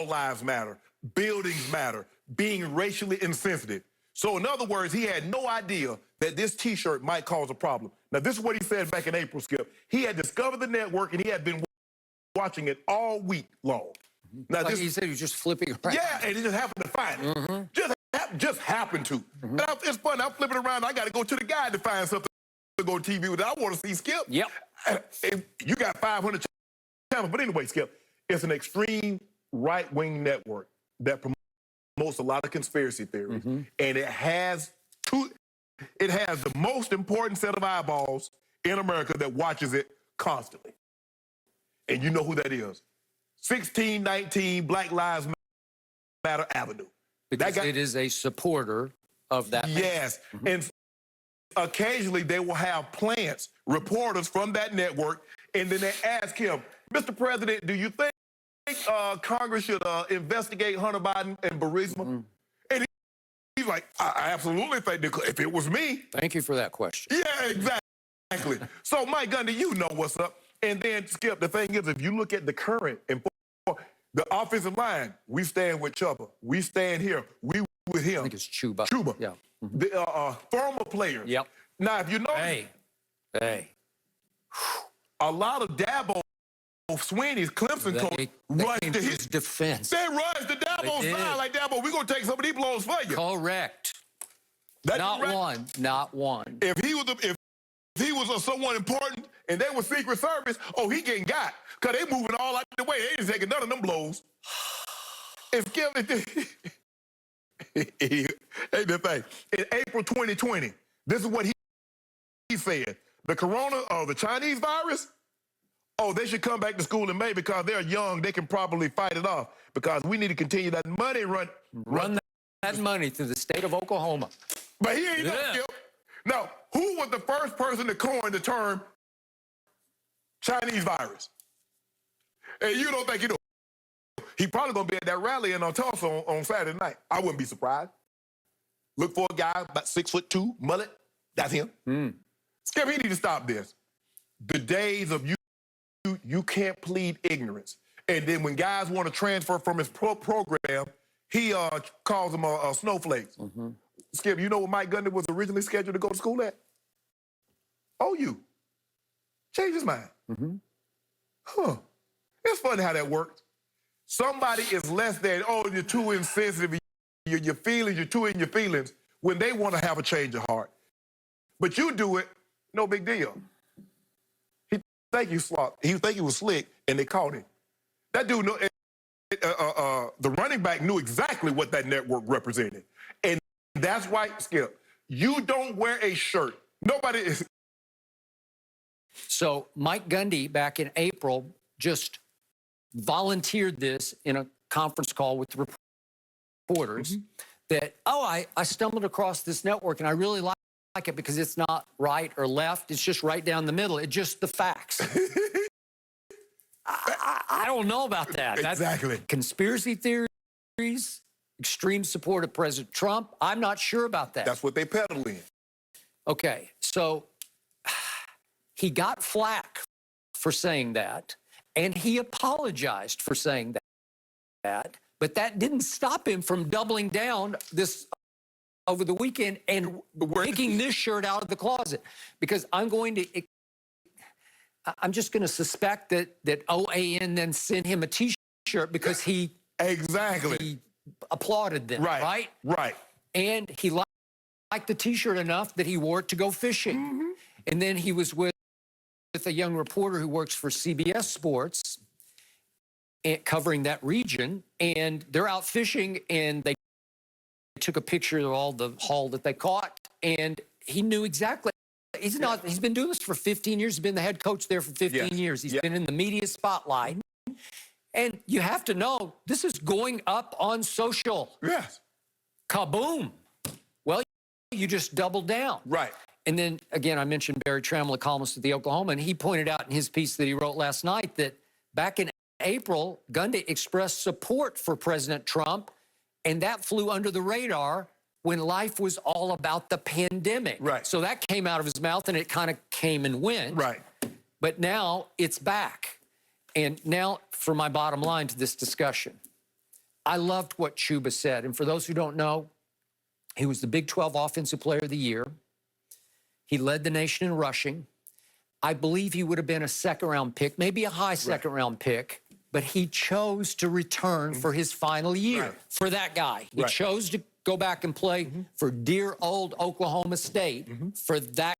lives matter, buildings matter, being racially insensitive. So in other words, he had no idea that this T-shirt might cause a problem. Now, this is what he said back in April, Skip. He had discovered the network, and he had been watching it all week long. Now, like he said, he was just flipping around. Yeah, and he just happened to find it. Just happened to. And it's funny, I'm flipping around. I got to go to the guy to find something to go to TV with. I want to see Skip. Yep. And you got 500 channels. But anyway, Skip, it's an extreme right-wing network that promotes a lot of conspiracy theories. And it has the most important set of eyeballs in America that watches it constantly. And you know who that is. 1619 Black Lives Matter Avenue. Because it is a supporter of that. Yes. And occasionally they will have plants, reporters from that network, and then they ask him, Mr. President, do you think Congress should investigate Hunter Biden and Burisma? And he's like, I absolutely think if it was me. Thank you for that question. Yeah, exactly. So, Mike Gundy, you know what's up. And then, Skip, the thing is, if you look at the current and the offensive line, we stand with Chuba. We stand here. We with him. I think it's Chuba. Chuba. Yeah. The former players. Yep. Now, if you know, a lot of Dabo Swinney's Clemson coach rushed to his defense. They rushed to Dabo's side like, Dabo, we're going to take some of these blows for you. Correct. Not one. If he was someone important and they were Secret Service, oh, he getting got. Because they moving all out the way. They ain't taking none of them blows. And Skip, hey, the thing. In April 2020, this is what he said. The the Chinese virus, oh, they should come back to school in May because they're young. They can probably fight it off because we need to continue that money run that money through the state of Oklahoma. But he ain't no Skip. Now, who was the first person to coin the term Chinese virus? And you don't think he know. He probably going to be at that rally in Tulsa on Saturday night. I wouldn't be surprised. Look for a guy about 6'2", mullet. That's him. Skip, he need to stop this. The days of you can't plead ignorance. And then when guys want to transfer from his program, he calls them snowflakes. Skip, you know what Mike Gundy was originally scheduled to go to school at? OU. Changed his mind. It's funny how that works. Somebody is less than, oh, you're too insensitive, your feelings, you're too in your feelings, when they want to have a change of heart. But you do it, no big deal. He think he was slick, and they caught him. That dude, the running back knew exactly what that network represented. And that's why, Skip, you don't wear a shirt. Nobody is. So Mike Gundy, back in April, just volunteered this in a conference call with the reporters that, I stumbled across this network and I really like it because it's not right or left. It's just right down the middle. It's just the facts. I don't know about that. Exactly. That's conspiracy theories, extreme support of President Trump. I'm not sure about that. That's what they peddle in. Okay, so he got flack for saying that, and he apologized for saying that, but that didn't stop him from doubling down this over the weekend and taking this shirt out of the closet, because I'm just going to suspect that OAN then sent him a T-shirt because he applauded them, right? Right. And he liked the T-shirt enough that he wore it to go fishing. And then he was with a young reporter who works for CBS Sports covering that region, and they're out fishing, and they took a picture of all the haul that they caught, and he knew exactly. He's been doing this for 15 years. He's been the head coach there for 15 years. He's been in the media spotlight. And you have to know, this is going up on social. Yes. Kaboom. Well, you just doubled down. Right. And then, again, I mentioned Barry Trammell, a columnist at the Oklahoma, and he pointed out in his piece that he wrote last night that back in April, Gundy expressed support for President Trump, and that flew under the radar when life was all about the pandemic. Right. So that came out of his mouth, and it kind of came and went. Right. But now it's back. And now for my bottom line to this discussion. I loved what Chuba said. And for those who don't know, he was the Big 12 Offensive Player of the Year. He led the nation in rushing. I believe he would have been a second-round pick, maybe a high second-round pick, but he chose to return for his final year for that guy. He chose to go back and play for dear old Oklahoma State for that